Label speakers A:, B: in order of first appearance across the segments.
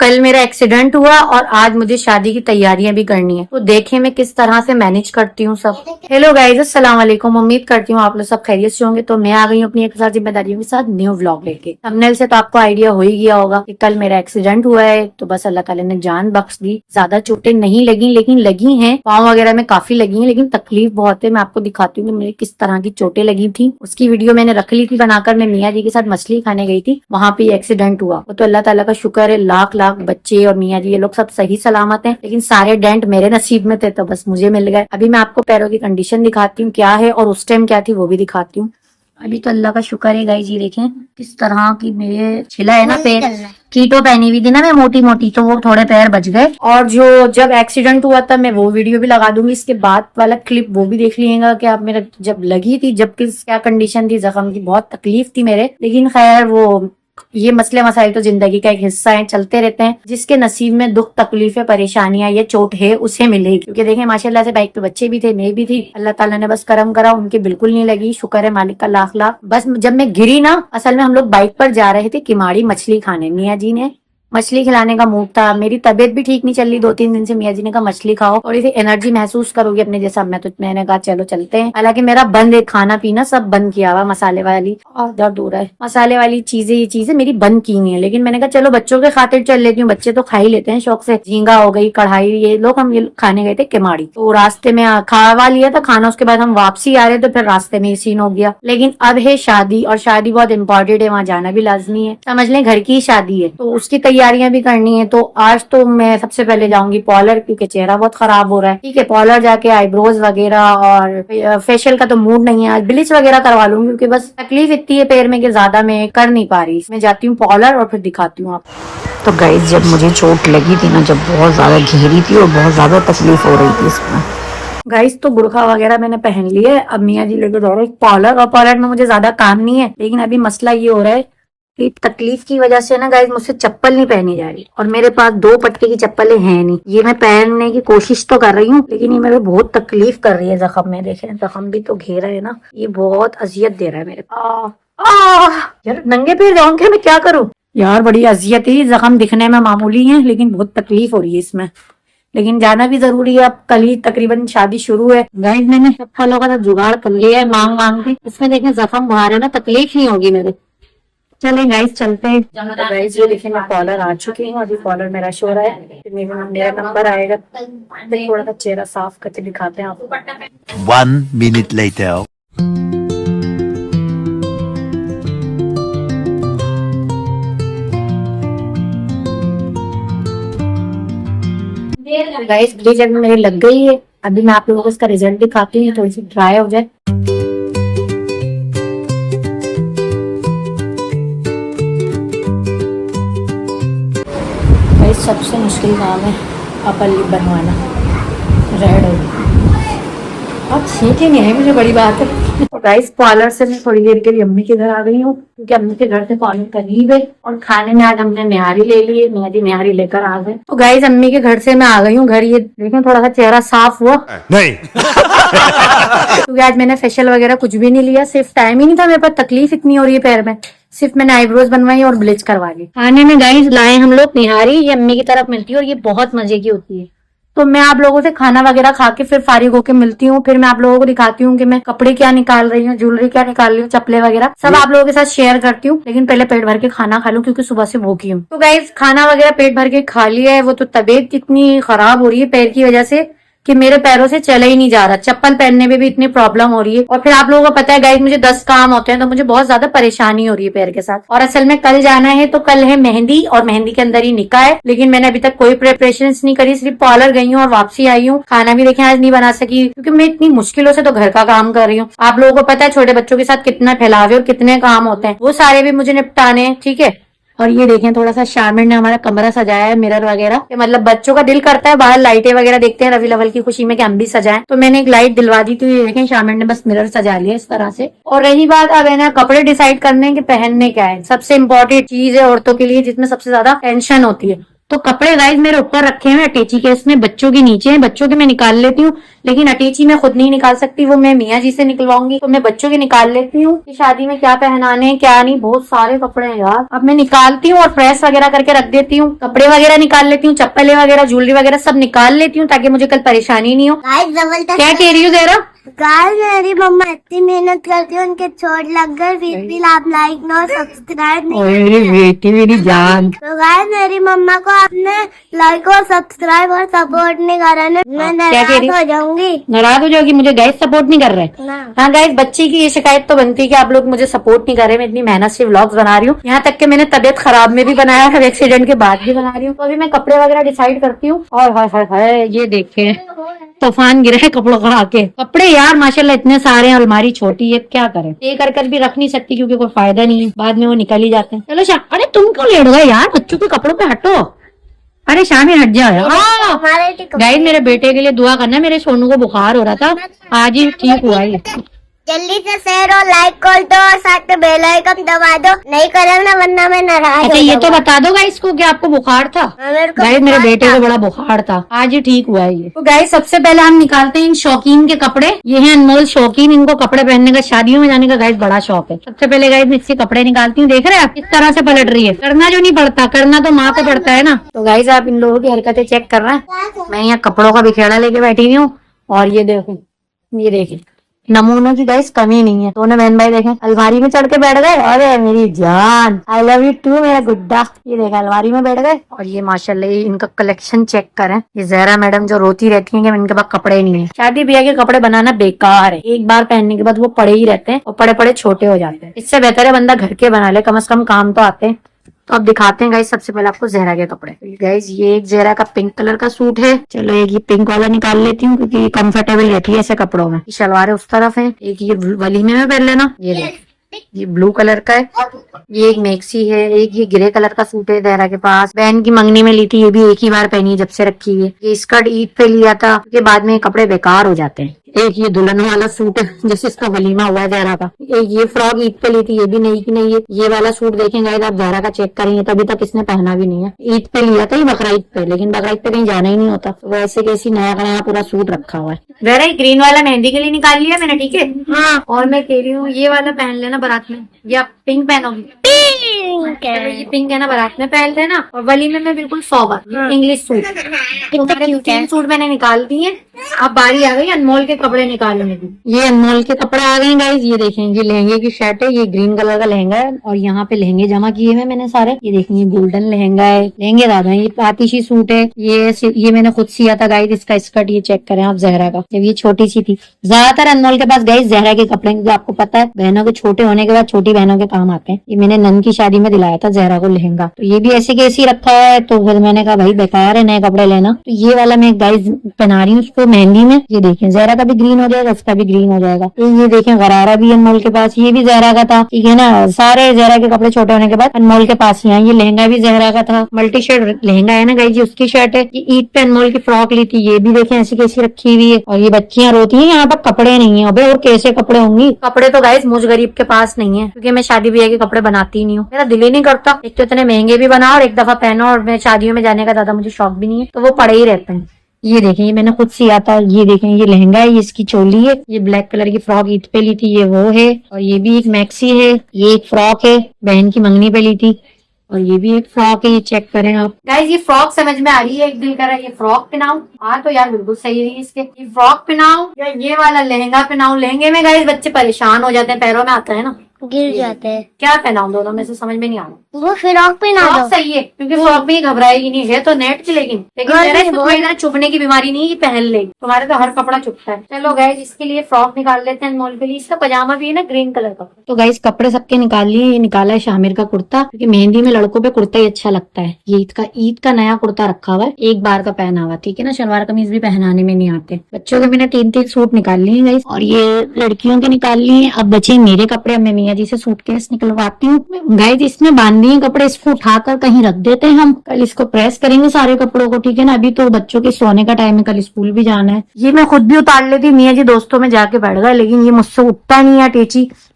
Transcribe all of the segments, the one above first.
A: कल मेरा एक्सीडेंट हुआ और आज मुझे शादी की तैयारियां भी करनी है, तो देखें मैं किस तरह से मैनेज करती हूँ सब। हेलो गाइज, अस्सलाम वालेकुम। उम्मीद करती हूँ आप लोग सब खैरियत से होंगे। तो मैं आ गई हूँ अपनी एक साथ जिम्मेदारियों के साथ न्यू व्लॉग लेके। थंबनेल से तो आपको आइडिया हो ही गया होगा कि कल मेरा एक्सीडेंट हुआ है, तो बस अल्लाह ताला ने जान बख्श दी। ज्यादा चोटें नहीं लगी, लेकिन लगी हैं, पाँव वगैरह में काफी लगी हैं, लेकिन तकलीफ बहुत है। मैं आपको दिखाती हूँ कि मेरे किस तरह की चोटें लगी थी। उसकी वीडियो मैंने रख ली थी बनाकर। मैं मियाँ जी के साथ मछली खाने गई थी, वहाँ पे एक्सीडेंट हुआ। वो तो अल्लाह ताला का शुक्र है, लाख लाख बच्चे और मियाँ जी ये लोग सब सही सलामत हैं, लेकिन सारे डेंट मेरे नसीब में थे, तो बस मुझे मिल गए। अभी मैं आपको पैरों की कंडीशन दिखाती हूँ क्या है, और उस टाइम क्या थी वो भी दिखाती हूँ। अभी तो अल्लाह का शुक्र है गाइस, जी देखें किस तरह की मेरे छिला है ना पैर। कीटो पहनी हुई थी ना मैं मोटी मोटी, तो वो थोड़े पैर बच गए। और जो जब एक्सीडेंट हुआ था, मैं वो वीडियो भी लगा दूंगी, इसके बाद वाला क्लिप वो भी देख लीजिएगा कि आप मेरा जब लगी थी, जब किस क्या कंडीशन थी जख्म की। बहुत तकलीफ थी मेरे, लेकिन खैर वो ये मसले मसाइल तो जिंदगी का एक हिस्सा है, चलते रहते हैं। जिसके नसीब में दुख तकलीफें परेशानियां या चोट है उसे मिलेगी, क्योंकि देखें माशाल्लाह से बाइक पे बच्चे भी थे, मैं भी थी। अल्लाह ताला ने बस करम करा, उनके बिल्कुल नहीं लगी, शुक्र है मालिक का लाख लाख। बस जब मैं गिरी ना, असल में हम लोग बाइक पर जा रहे थे किमाड़ी मछली खाने। मियाँ जी ने मछली खिलाने का मूड था। मेरी तबीयत भी ठीक नहीं चल रही 2-3 दिन से। मियाँ जी ने कहा मछली खाओ, थोड़ी सी एनर्जी महसूस करोगी अपने जैसा। मैंने कहा चलो चलते हैं। हालांकि मेरा बंद है, खाना पीना सब बंद किया हुआ। मसाले वाली और दर्द हो रहा है, मसाले वाली चीजें, ये चीजें मेरी बंद की हुई है। लेकिन मैंने कहा चलो बच्चों के खातिर चल लेती हूँ, बच्चे तो खा ही लेते हैं शौक से। झींगा हो गई, कढ़ाई, ये लोग हम ये खाने गए थे किमाड़ी, तो रास्ते में खावा लिया था खाना। उसके बाद हम वापसी आ रहे तो फिर रास्ते में ही सीन हो गया। लेकिन अब है शादी, और शादी बहुत इंपॉर्टेंट है, वहाँ जाना भी लाजमी है। समझ लें घर की ही शादी है, तो उसकी तैयारियां भी करनी है। तो आज तो मैं सबसे पहले जाऊंगी पॉलर, क्योंकि चेहरा बहुत खराब हो रहा है। ठीक है, पॉलर जाके आईब्रोज वगैरह और फेशियल का तो मूड नहीं है आज, ब्लीच वगैरह करवा लूंगी, क्योंकि बस तकलीफ इतनी है पैर में कि ज्यादा मैं कर नहीं पा रही। मैं जाती हूँ पॉलर और फिर दिखाती हूँ आपको। तो गाइस, जब मुझे चोट लगी थी ना, जब बहुत ज्यादा गहरी थी और बहुत ज्यादा तकलीफ हो रही थी इसमें गाइस, तो बुरखा वगैरह मैंने पहन लिया है। अब मियाँ जी लेके दौड़े पॉलर, और पॉलर में मुझे ज्यादा काम नहीं है। लेकिन अभी मसला ये हो रहा है कि तकलीफ की वजह से ना गाइस, मुझसे चप्पल नहीं पहनी जा रही, और मेरे पास 2 पट्टी की चप्पलें हैं नहीं। ये मैं पहनने की कोशिश तो कर रही हूँ, लेकिन ये मेरे बहुत तकलीफ कर रही है। जख्म में देखें, जख्म भी तो घेरा है ना, ये बहुत अजियत दे रहा है मेरे। यार नंगे पैर जाऊंगे, मैं क्या करूँ यार, बड़ी अजियत है। जख्म दिखने में मामूली है, लेकिन बहुत तकलीफ हो रही है इसमें। लेकिन जाना भी जरूरी है, अब कल ही तकरीबन शादी शुरू है। गाइस, मैंने चप्पलों का तो जुगाड़ कर लिया है मांग मांग के। इसमें देखें जख्म बाहर है ना, तकलीफ नहीं होगी मेरे। चले गाइस चलते हैं। तो गाइस ये देखिए, मैं कॉलर आ चुकी हूँ। अभी कॉलर मेरा शो रहा है, मेरा नंबर आएगा। थोड़ा सा चेहरा साफ करके दिखाते हैं आपको।
B: 1 minute later.
A: गाइस ब्लीच अभी मेरी लग गई है। अभी मैं आप लोगों को इसका रिजल्ट दिखाती हूँ, थोड़ी सी ड्राई हो जाए। सबसे मुश्किल काम है अपर लिप बनवाना। रेड हो गई, अब ठीक ही नहीं है मुझे, बड़ी बात है। तो गाइस, पार्लर से मैं थोड़ी देर के लिए अम्मी के घर आ गई हूँ, क्योंकि अम्मी के घर से पार्लर करीब है। और खाने में आज हमने निहारी ले ली है, निहारी लेकर आ गए। तो गाइस, अम्मी के घर से मैं आ गई हूँ घर। ये देखें थोड़ा सा चेहरा साफ हुआ
B: नहीं।
A: क्योंकि आज मैंने फेशियल वगैरह कुछ भी नहीं लिया, सिर्फ टाइम ही नहीं था मेरे पास। तकलीफ इतनी हो रही है पैर में, सिर्फ मैंने आईब्रोज बनवाई और ब्लीच करवा ली। खाने में गाइस लाए हम लोग निहारी, ये अम्मी की तरफ मिलती है और ये बहुत मजे की होती है। तो मैं आप लोगों से खाना वगैरह खा के फिर फारिग होके मिलती हूँ। फिर मैं आप लोगों को दिखाती हूँ कि मैं कपड़े क्या निकाल रही हूँ, ज्वेलरी क्या निकाल रही हूँ, चप्पलें वगैरह सब आप लोगों के साथ शेयर करती हूँ। लेकिन पहले पेट भर के खाना खा लूँ, क्योंकि सुबह से भूखी हूँ। तो गाइस, खाना वगैरह पेट भर के खा लिया है। वो तो तबीयत इतनी खराब हो रही है पैर की वजह से कि मेरे पैरों से चला ही नहीं जा रहा। चप्पल पहनने में भी इतनी प्रॉब्लम हो रही है। और फिर आप लोगों को पता है गाइस, मुझे 10 काम होते हैं, तो मुझे बहुत ज्यादा परेशानी हो रही है पैर के साथ। और असल में कल जाना है, तो कल है मेहंदी, और मेहंदी के अंदर ही निकाह है। लेकिन मैंने अभी तक कोई प्रिपरेशन नहीं करी, सिर्फ पार्लर गई हूँ और वापसी आई हूँ। खाना भी देखें आज नहीं बना सकी, क्योंकि मैं इतनी मुश्किलों से तो घर का काम कर रही हूँ। आप लोगों को पता है छोटे बच्चों के साथ कितना फैलाव है और कितने काम होते हैं, वो सारे भी मुझे निपटाने हैं। ठीक है, और ये देखें थोड़ा सा शामिर ने हमारा कमरा सजाया है, मिरर वगैरह। मतलब बच्चों का दिल करता है बाहर लाइटें वगैरह देखते हैं रवि लवल की खुशी में कि हम भी सजाएं, तो मैंने एक लाइट दिलवा दी। तो ये देखें शामिर ने बस मिरर सजा लिया इस तरह से। और रही बात अब है ना कपड़े डिसाइड करने के पहनने क्या है, सबसे इम्पोर्टेंट चीज है औरतों के लिए, जिसमें सबसे ज्यादा टेंशन होती है। तो कपड़े गाइस मेरे ऊपर रखे हुए अटैची केस में, बच्चों के नीचे हैं, बच्चों के मैं निकाल लेती हूँ, लेकिन अटैची मैं खुद नहीं निकाल सकती, वो मैं मियाँ जी से निकलवाऊंगी। तो मैं बच्चों के निकाल लेती हूँ कि शादी में क्या पहनाने हैं क्या नहीं। बहुत सारे कपड़े हैं यार। अब मैं निकालती हूँ और प्रेस वगैरह करके रख देती हूँ। कपड़े वगैरह निकाल लेती हूँ, चप्पलें वगैरह, ज्वेलरी वगैरह सब निकाल लेती हूँ ताकि मुझे कल परेशानी नहीं हो। क्या कह रही हो जरा?
B: गाइस मेरी मम्मा इतनी मेहनत करती है, उनके चोट लग गए, फिर भी आप लाइक नो सब्सक्राइब नहीं।
A: मेरी बेटी मेरी जान।
B: तो गाइस मेरी मम्मा को आपने लाइक और सब्सक्राइब और सपोर्ट नहीं करा ना, मैं नाराज हो जाऊंगी।
A: नाराज हो जाओगी? मुझे गाइस सपोर्ट नहीं कर रहे?
B: ना।
A: हाँ गाइस, बच्ची की ये शिकायत तो बनती है कि आप लोग मुझे सपोर्ट नहीं कर रहे। मैं इतनी मेहनत से व्लॉग्स बना रही हूँ, यहाँ तक कि मैंने तबियत खराब में भी बनाया है, एक्सीडेंट के बाद भी बना रही हूँ। तो अभी मैं कपड़े वगैरह डिसाइड करती हूँ। और हाय ये देखे तूफान गिरे है कपड़ों का आके। कपड़े यार माशाल्लाह इतने सारे हैं, अलमारी छोटी है, क्या करें? ये कर भी रख नहीं सकती क्योंकि कोई फायदा नहीं है, बाद में वो निकल ही जाते हैं। चलो अरे तुम क्यों लेट गए यार? बच्चों के कपड़ों पे हटो। अरे शामी हट जाओ यार। गाइस मेरे बेटे के लिए दुआ करना, मेरे सोनू को बुखार हो रहा था, आज ही ठीक हुआ है।
B: जल्दी से शेयर और लाइक कर दो और साथ में बेल आइकन दबा दो, नहीं करो ना वरना मैं नाराज।
A: अच्छा ये तो बता दो गाइस को कि आपको बुखार था? गाइस मेरे बेटे को बड़ा बुखार था, आज ही ठीक हुआ है ये। तो गाइस सबसे पहले हम निकालते हैं इन शौकीन के कपड़े। ये हैं अनमोल शौकीन, इनको कपड़े पहनने का, शादियों में जाने का गाइस बड़ा शौक है। सबसे पहले गाइस मैं इससे कपड़े निकालती हूँ। देख रहे हैं आप किस तरह से पलट रही है? करना जो नहीं पड़ता, करना तो माँ को पड़ता है ना। तो गाइस आप इन लोगों की हरकतें चेक कर रहे हैं। मैं यहाँ कपड़ों का बिखेड़ा लेके बैठी हुई हूँ और ये देखो, ये देखिए नमूनों की गाइस कमी नहीं है। दोनों बहन भाई देखें अलमारी में चढ़ के बैठ गए। अरे मेरी जान, आई लव यू टू मेरा गुड्डा। ये देखा अलमारी में बैठ गए। और ये माशाल्लाह ये इनका कलेक्शन चेक करें। ये जहरा मैडम जो रोती रहती है कि इनके पास कपड़े नहीं है। शादी ब्याह के कपड़े बनाना बेकार है, एक बार पहनने के बाद वो पड़े ही रहते हैं और पड़े पड़े छोटे हो जाते हैं। इससे बेहतर है बंदा घर के बना ले, कम से कम काम तो आते हैं। तो अब दिखाते हैं गाइस सबसे पहले आपको जहरा के कपड़े। गाइस ये एक जहरा का पिंक कलर का सूट है। चलो एक ये पिंक वाला निकाल लेती हूँ क्योंकि कंफर्टेबल रहती है ऐसे कपड़ों में। शलवार उस तरफ है, एक ये वलीमे में पहन लेना। ये ब्लू कलर का है, ये एक मैक्सी है। एक ये ग्रे कलर का सूट है जहरा के पास, बहन की मंगनी में ली थी, ये भी एक ही बार पहनी है जब से रखी है। ये स्कर्ट ईद पे लिया था क्योंकि बाद में कपड़े बेकार हो जाते हैं। एक ये दुल्हन वाला सूट है जैसे इसका वलीमा हुआ है जहरा का। एक ये फ्रॉक ईद पे ली थी, ये भी नई की नहीं है। ये वाला सूट देखेंगे आप जहरा का, चेक करेंगे तभी तक इसने पहना भी नहीं है। ईद पे लिया था ये बकरा ईद पे, लेकिन बकरा ईद पे कहीं जाना ही नहीं होता, तो वैसे कैसी नया का नया पूरा सूट रखा हुआ है। जहरा ग्रीन वाला मेहंदी के लिए निकाल लिया मैंने, ठीक है? हाँ। और मैं कह रही हूँ ये वाला पहन लेना बारात में, या पिंक पहनोगी? ये पिंक है ना, बारात में पहन लेना। और वली में मैं बिल्कुल सोबर इंग्लिश सूट। तीन सूट मैंने निकाल दिए। अब बारी आ गई अनमोल के कपड़े निकालने की। ये अनमोल के कपड़े आ गए गाइस। ये देखें, ये लहंगे की शर्ट है, ये ग्रीन कलर का लहंगा है और यहाँ पे लहंगे जमा किए हुए मैंने सारे। ये देखें ये गोल्डन लहंगा है, लहंगे ज्यादा है। ये आतिशी सूट है, ये मैंने खुद सिया था गाइस। इसका स्कर्ट ये चेक करें आप जहरा का, जब ये छोटी सी थी। ज्यादातर अनमोल के पास गाइस जहरा के कपड़े, क्योंकि आपको पता है बहनों के छोटे होने के बाद छोटी बहनों के काम आते हैं। ये मैंने नन की शादी में दिलाया था जहरा को लहंगा, तो ये भी ऐसे कैसी रखा है, तो फिर मैंने कहा भाई बेकार है नए कपड़े लेना। तो ये वाला मैं गाइस पहना रही हूँ उसको मेहंदी में। ये देखें जहरा का भी ग्रीन हो जाएगा, इसका भी ग्रीन हो जाएगा। ये देखें गरारा भी अनमोल के पास, ये भी जहरा का था, ठीक है ना? सारे जहरा के कपड़े छोटे होने के बाद अनमोल के पास ही आए। ये लहंगा भी जहरा का था, मल्टी शेड लहंगा है ना गाइस, उसकी शर्ट है। ये ईद पे अनमोल की फ्रॉक ली थी, ये भी देखें ऐसी कैसी रखी हुई है। और ये बच्चियां रोती है यहाँ पर कपड़े नहीं है। अबे और कैसे कपड़े होंगी? कपड़े तो गाइस मुझ गरीब के पास नहीं है, क्योंकि मैं शादी ब्याह के कपड़े बनाती ही नहीं हूँ। मेरा दिल ही नहीं करता, एक तो इतने महंगे भी बनाओ और एक दफा पहनो, और मैं शादियों में जाने का ज्यादा मुझे शौक भी नहीं है, तो वो पड़े ही रहते हैं। ये देखें ये मैंने खुद सिया था। ये देखें ये लहंगा है, ये इसकी चोली है। ये ब्लैक कलर की फ्रॉक ईद पे ली थी, ये वो है। और ये भी एक मैक्सी है, ये एक फ्रॉक है, बहन की मंगनी पे ली थी। और ये भी एक फ्रॉक है, ये चेक करें आप गाइस। ये फ्रॉक समझ में आ रही है, एक दिल कर रहा है ये फ्रॉक पहनाऊं। हाँ तो यार बिल्कुल सही रही इसके, ये फ्रॉक पहनाऊं या ये वाला लहंगा पहनाऊं। लहंगे में गाइस बच्चे परेशान हो जाते हैं, पैरों में आता है ना,
B: गिर जाते हैं।
A: क्या पहनाऊं? दोनों में से समझ में नहीं आ रहा।
B: वो फ्रॉक पहना दो।
A: फ्रॉक सही है क्योंकि फ्रॉक में घबराएगी नहीं है तो नेट की, लेकिन जरा चुभने की बीमारी नहीं है, पहन लेगी। तुम्हारे तो हर कपड़ा चुभता है। चलो गाइस इसके लिए फ्रॉक निकाल लेते हैं अनमोल के लिए। इसका पजामा भी है ना ग्रीन कलर का। तो गाइस कपड़े सबके निकाल लिए। ये निकाला है शामिर का कुर्ता, क्योंकि मेहंदी में लड़कों पे कुर्ता ही अच्छा लगता है। ये ईद का नया कुर्ता रखा हुआ है, एक बार का पहना हुआ, ठीक है ना? शलवार कमीज भी पहनाने में नहीं आते। बच्चों के मैंने 3 सूट निकाल लिए गाइस, और ये लड़कियों के निकाल लिए। अब बचे मेरे कपड़े, अब मैं मियाँ जी से सूटकेस निकलवाती हूँ। गाइस इसमें बांधी है कपड़े, इसको उठाकर कहीं रख देते हैं हम, कल इसको प्रेस करेंगे सारे कपड़ों को, ठीक है ना। अभी तो बच्चों के सोने का टाइम है, कल स्कूल भी जाना है। ये मैं खुद भी उतार लेती, मियाँ जी दोस्तों में जाके बैठ गए, लेकिन ये मुझसे उठता नहीं है।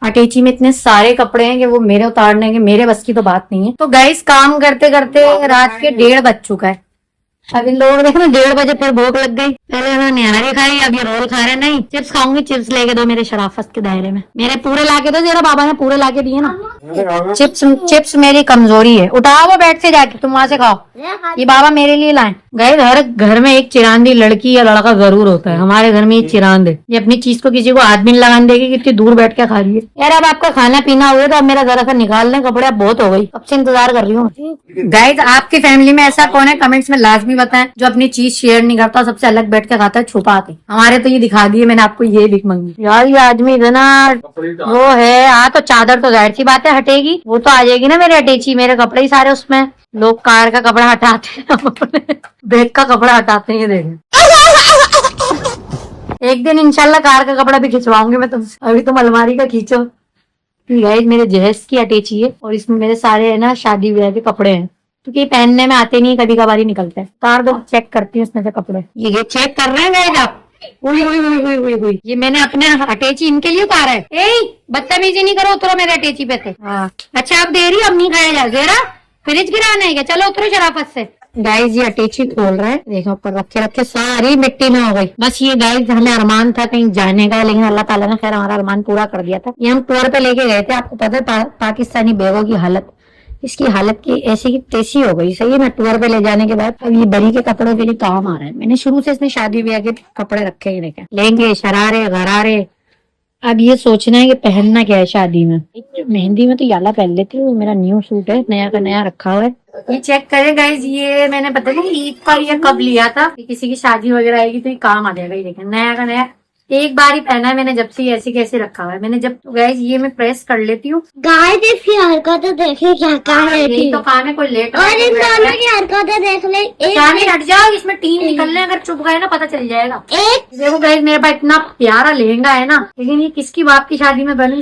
A: अटैची में इतने सारे कपड़े हैं कि वो मेरे उतारने के, मेरे बस की तो बात नहीं है। तो गाइस काम करते करते रात के 1:30 बज चुका है। अब इन लोगों देखो ना 1:30 बजे फिर भूख लग गई। पहले उन्होंने निहारी खाई, अब ये रोल खा रहे। नहीं चिप्स खाऊंगी, चिप्स लेके दो मेरे शराफत के दायरे में, मेरे पूरे लाके दो। जरा बाबा ने पूरे लाके दिए ना। चिप्स मेरी कमजोरी है, उठाओ वो बेड से जाके, तुम वहां से खाओ। ये बाबा मेरे लिए लाए। गए हर घर में एक चिरांदी लड़की या लड़का जरूर होता है, हमारे घर में एक चिरांद है। ये अपनी चीज को किसी को हाथ भी नहीं लगाने देगी, कितनी दूर बैठ के खा रही है। यार अब आपका खाना पीना हुआ तो अब मेरा जरा सा निकाल लें कपड़े, अब बहुत हो गई, अब से इंतजार कर रही हूँ। गाइस आपकी फैमिली में ऐसा कौन है, कमेंट्स में लाजमी बताएं, जो अपनी चीज शेयर नहीं करता, सबसे अलग बैठ के खाता है छुपा के। हमारे तो ये दिखा दिए, मैंने आपको ये भीख मांगी। यार ये आदमी इतना वो है। हाँ तो चादर तो जाहिर सी बात है हटेगी, वो तो आ जाएगी ना मेरे अटैची, मेरे कपड़े ही सारे उसमें। लोग कार का कपड़ा हटाते हैं, बैग का कपड़ा हटाते हैं, देखें। एक दिन इंशाल्लाह कार का कपड़ा भी खिंचवाऊंगी मैं तुमसे, अभी तुम अलमारी का खींचो। गाइस मेरे जहेज की अटैची है और इसमें मेरे सारे है ना शादी ब्याह के कपड़े हैं, क्योंकि पहनने में आते नहीं, कभी कभार ही निकलते हैं। तार दो चेक करती हूँ इसमें से कपड़े। ये चेक कर रहे हैं गाइस आप। हुई। ये मैंने अपने अटैची इनके लिए उतारा है। ए बदतमीजी नहीं करो, उतरो मेरे अटैची पे से। अच्छा अब दे रही, अब नहीं खाया जा। जरा फ्रिज गिराना है क्या, चलो उतरो शराफत से। गाइस ये अटैची खोल रहे हैं, देखो ऊपर रखे रखे सारी मिट्टी में हो गई। बस ये गाइस हमें अरमान था कहीं जाने का, लेकिन अल्लाह ताला ने खैर हमारा अरमान पूरा कर दिया था। ये हम टूर पे लेके गए थे, आपको पता है पाकिस्तानी बैगों की हालत, इसकी हालत की ऐसी की तैसी हो गई। सही है, मैं टूर पे ले जाने के बाद अब ये बड़ी के कपड़ों के लिए काम आ रहा है। मैंने शुरू से इसमें शादी ब्याह के कपड़े रखे ही देखे, लेंगे शरारे गरारे। अब ये सोचना है कि पहनना क्या है शादी में। मेहंदी में तो याला पहन लेती हूँ, मेरा न्यू सूट है, नया का नया रखा हुआ है। ये चेक करें गाइस, ये मैंने पता नहीं ईद पर ये कब लिया था, किसी की शादी वगैरह आएगी तो ये काम आ जाएगा। ये देखें नया का नया, एक बार ही पहना है मैंने, जब से ऐसे कैसे रखा हुआ है मैंने। जब तो गाइस ये मैं प्रेस कर लेती हूँ।
B: गाइस इसकी हरकतें देखिए क्या काम है,
A: यही तो काम है, कोई लेट
B: और इन दोनों की हरकतें देख ले।
A: एक हट जाओ, इसमें टीम निकलने अगर चुप गए ना पता चल जाएगा। एक देखो गाइस मेरे पास इतना प्यारा लहंगा है ना, लेकिन ये किसकी बाप की शादी में बनी।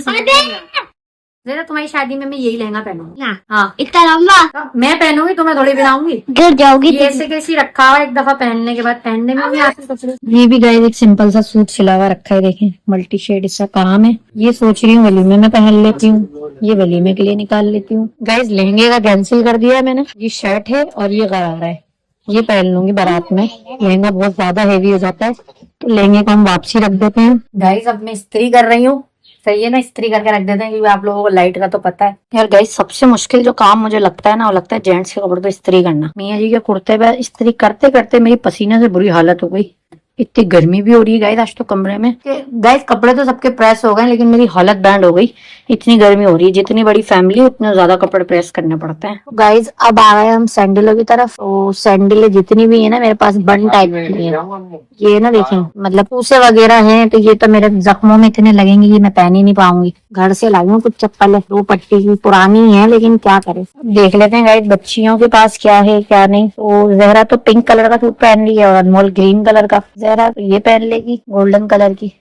A: जरा तुम्हारी शादी में मैं यही लहंगा पहनूंगी। हाँ
B: इतना लंबा
A: मैं पहनूंगी तो मैं थोड़ी बिलाऊंगी,
B: गिर जाओगी।
A: ये ऐसे कैसी रखा हुआ, एक दफा पहनने के बाद पहनने में भी आते कपड़े। ये भी गाइस एक सिंपल सा सूट सिला हुआ रखा है, देखें मल्टी शेड इसका काम है। ये सोच रही हूँ वलीमे में पहन लेती हूँ, ये वलीमे के लिए निकाल लेती हूँ। गाइस लहंगे का कैंसिल कर दिया मैंने, ये शर्ट है और ये गरारा है, ये पहन लूंगी बारात में। लहंगा बहुत ज्यादा हेवी हो जाता है तो लहंगे को हम वापसी रख देते हैं। गाइस अब मैं इस्त्री कर रही हूँ, सही है ना, इस्त्री करके रख देते हैं क्योंकि आप लोगों को लाइट का तो पता है। यार गाइस सबसे मुश्किल जो काम मुझे लगता है ना, वो लगता है जेंट्स के कपड़े पे इस्त्री करना। मियाँ जी के कुर्ते पे इस्त्री करते करते मेरी पसीने से बुरी हालत हो गई। इतनी गर्मी भी हो रही है गाइस आज तो कमरे में। गाइस कपड़े तो सबके प्रेस हो गए, लेकिन मेरी हालत बैंड हो गई, इतनी गर्मी हो रही है। जितनी बड़ी फैमिली उतने ज्यादा कपड़े प्रेस करने पड़ते हैं। गाइस अब आ गए हम सैंडलों की तरफ। तो सैंडलें जितनी भी है ना मेरे पास बन टाइप की है, ये ना देखें मतलब पूसे वगैरह हैं, तो ये तो मेरे जख्मों में इतने लगेंगे कि मैं पहन ही नहीं पाऊंगी। घर से लाई हूँ कुछ चप्पल, 2 पट्टी की पुरानी है, लेकिन क्या करें। देख लेते हैं गाइस बच्चियों के पास क्या है क्या नहीं। तो जहरा तो पिंक कलर का सूट पहन रही है और अनमोल ग्रीन कलर का। जहरा तो ये पहन लेगी गोल्डन कलर की,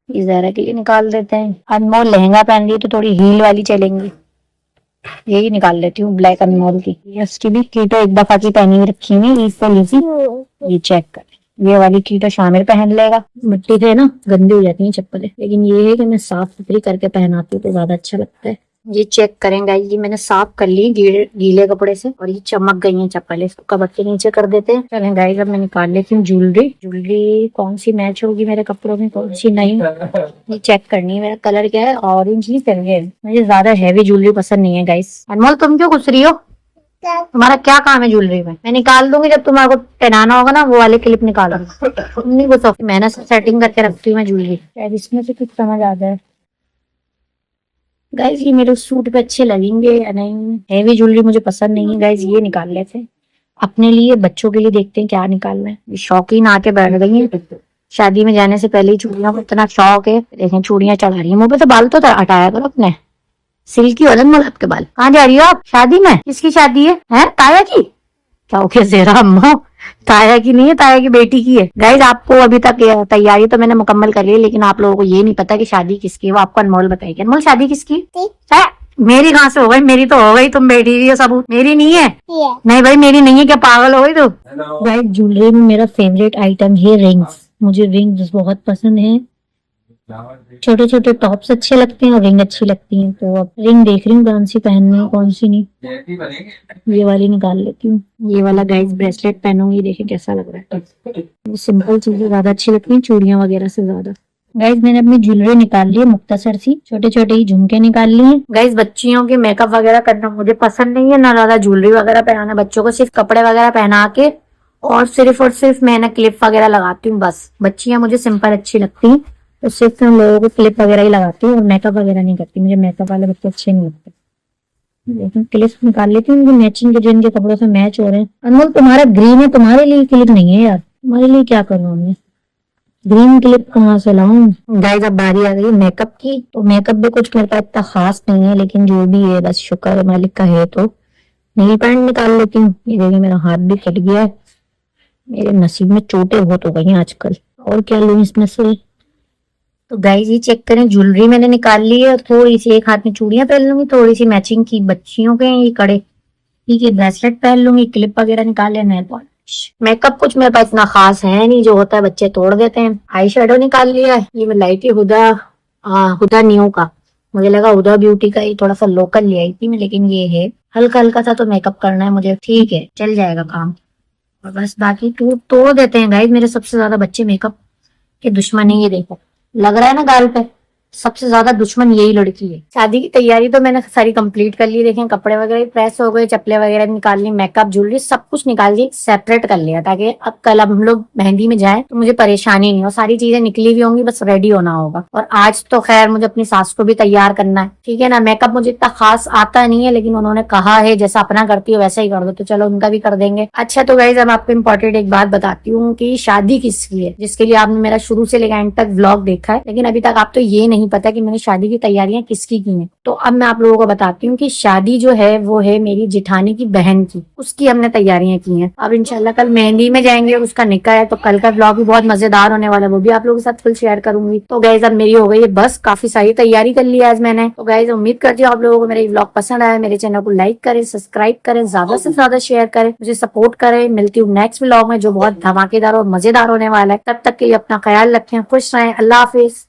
A: ये जहरा के लिए निकाल देते हैं। अनमोल लहंगा पहन रही है तो थोड़ी हील वाली चलेंगी, यही निकाल लेती हूँ ब्लैक अनमोल की। इसकी भी कीटो एक दफा की पहनी हुई रखी हुई, ईद पर ली थी। ये चेक कर, ये वाली कीटो शामिर पहन लेगा। मिट्टी से ना गंदी हो जाती है चप्पलें, लेकिन ये है कि मैं साफ सुथरी करके पहनाती हूँ तो ज्यादा अच्छा लगता है। ये चेक करें गाइस, ये मैंने साफ कर ली गीले कपड़े से और ये चमक गई हैं चप्पलें, इसको कवर के नीचे कर देते हैं। चलें गाइस अब मैं निकाल लेती हूँ ज्वेलरी कौन सी मैच होगी मेरे कपड़ों में, कौन सी नहीं, ये चेक करनी है। मेरा कलर क्या है, ऑरेंज ही चाहिए, मुझे ज्यादा हैवी ज्वेलरी पसंद नहीं है गाइस। अनमोल तुम क्यों घुस रही हो, तुम्हारा क्या काम है ज्वेलरी में? मैं निकाल दूंगी जब तुम्हारे को पहनाना होगा ना, वो वाले क्लिप निकालो। तुम नहीं घुसो, मैंने सेटिंग करके रखती हूँ मैं ज्वेलरी, शायद इसमें से कुछ समझ आ जाए। गाइस ये मेरे सूट पे अच्छे लगेंगे या नहीं, हैवी ज्वेलरी मुझे पसंद नहीं है गाइस। ये निकाल लेते हैं अपने लिए, बच्चों के लिए देखते हैं क्या निकालना है। शौकीन आके बैठ गई है, शादी में जाने से पहले ही चूड़ियों को इतना शौक है। देखें चूड़ियां चढ़ा रही है मुंह पे, तो बाल तो हटाया करो अपने, सिल्की हो रहे आपके बाल। कहाँ जा रही हो आप? शादी में? किसकी शादी है ताया की? क्या हो गया जेरा अम्मा, ताया की नहीं है, ताया की बेटी की है। गाइज आपको अभी तक तैयारी तो मैंने मुकम्मल कर ली है, लेकिन आप लोगों को ये नहीं पता कि शादी किसकी है। वो आपको अनमोल बताएगी। अनमोल शादी किसकी है? मेरी कहाँ से हो गई? मेरी तो हो गई, तुम बैठी हुई हो सबूत। मेरी नहीं है। नहीं भाई मेरी नहीं है, क्या पागल हो गई तू? गाइज ज्वेलरी में मेरा फेवरेट आइटम है रिंग्स। मुझे रिंग्स बहुत पसंद है। छोटे छोटे टॉप्स अच्छे लगते हैं और रिंग अच्छी लगती है। तो अब रिंग देख रही हूँ कौन सी पहननी है कौन सी नहीं। ये वाली निकाल लेती हूँ। ये वाला गाइस ब्रेसलेट पहनूंगी, देखिए कैसा लग रहा है। ये सिंपल चीजें ज्यादा अच्छी लगती हैं चूड़ियां वगैरह से ज्यादा। गाइस मैंने अपनी ज्वेलरी निकाल ली है, मुख्तसर सी छोटे छोटे ही झुमके निकाल लिए। गाइस बच्चियों के मेकअप वगैरह करना मुझे पसंद नहीं है, ना ज्यादा ज्वेलरी वगैरह पहनाना। बच्चों को सिर्फ कपड़े वगैरह पहना के और सिर्फ मैं ना क्लिप वगैरह लगाती हूँ बस। बच्चियां मुझे सिंपल अच्छी लगती हैं, तो सिर्फ मैं लोगों को क्लिप वगैरह ही लगाती हूँ और मेकअप वगैरह नहीं करती। मुझे मेकअप वाले बच्चे अच्छे नहीं लगते। लेकिन क्लिप निकाल लेती हूँ मैचिंग के, जिनके कपड़ों से मैच हो रहे हैं। अनमोल तुम्हारा ग्रीन है, तुम्हारे लिए क्लिप नहीं है यार। तुम्हारे लिए क्या करूँ मैं? ग्रीन क्लिप कहाँ से लाऊं? गाइस अब बारी आ गई मेकअप की। तो मेकअप भी कुछ मेरे पास इतना खास नहीं है, लेकिन जो भी है बस शुक्र है मालिक का है। तो नील पैंट निकाल लेती हूँ। ये देखिए मेरा हाथ भी कट गया है। मेरे नसीब में चोटें बहुत हो गई हैं आजकल। और क्या लूं इसमें से? तो गाइस ये चेक करें, ज्वेलरी मैंने निकाल ली है और थोड़ी सी एक हाथ में चूड़ियां पहन लूंगी, थोड़ी सी मैचिंग की बच्चियों के ये कड़े, ठीक है, ब्रेसलेट पहन लूंगी, क्लिप वगैरह निकाल लिया, नेल पॉलिश। मेकअप कुछ मेरे पास इतना खास है नहीं, जो होता है बच्चे तोड़ देते हैं। आई शेडो निकाल लिया है, ये मैं लाई थी हुदा न्यू का। मुझे लगा हुदा ब्यूटी का ही थोड़ा सा लोकल ले आई थी मैं, लेकिन ये है हल्का हल्का सा तो मेकअप करना है मुझे, ठीक है चल जाएगा काम। और बस बाकी तोड़ देते हैं गाइस मेरे सबसे ज्यादा बच्चे मेकअप के दुश्मन है। ये देखो लग रहा है ना गाल पे, सबसे ज्यादा दुश्मन यही लड़की है। शादी की तैयारी तो मैंने सारी कंप्लीट कर ली। देखें कपड़े वगैरह प्रेस हो गए, चप्पलें वगैरह निकाल ली, मेकअप ज्वेलरी सब कुछ निकाल ली, सेपरेट कर लिया, ताकि अब कल अब हम लोग मेहंदी में जाए तो मुझे परेशानी नहीं हो। सारी चीजें निकली हुई होंगी, बस रेडी होना होगा। और आज तो खैर मुझे अपनी सास को भी तैयार करना है, ठीक है ना। मेकअप मुझे इतना खास आता नहीं है, लेकिन उन्होंने कहा है जैसा अपना करती है वैसा ही कर दो, तो चलो उनका भी कर देंगे। अच्छा तो गाइस अब आपको इम्पोर्टेंट एक बात बताती हूँ कि शादी किसकी है, जिसके लिए आपने मेरा शुरू से लेकर एंड तक व्लॉग देखा है, लेकिन अभी तक आप तो ये नहीं पता कि मैंने शादी की तैयारियां किसकी की हैं। तो अब मैं आप लोगों को बताती हूँ कि शादी जो है वो है मेरी जिठानी की बहन की, उसकी हमने तैयारियां की हैं। अब इंशाल्लाह कल मेहंदी में जाएंगे और उसका निकाह है, तो कल का व्लॉग भी बहुत मजेदार होने वाला है, वो भी आप लोगों के साथ फुल शेयर करूंगी। तो गाइस अब मेरी हो गई है बस, काफी सारी तैयारी कर ली आज मैंने। तो गाइस उम्मीद करती हूँ आप लोगों को मेरा व्लॉग पसंद आया। मेरे चैनल को लाइक करें, सब्सक्राइब करें, ज्यादा से ज्यादा शेयर करें, मुझे सपोर्ट करें। मिलती हूँ नेक्स्ट व्लॉग में जो बहुत धमाकेदार और मजेदार होने वाला है। तब तक के लिए अपना ख्याल रखें, खुश रहें, अल्लाह हाफिज।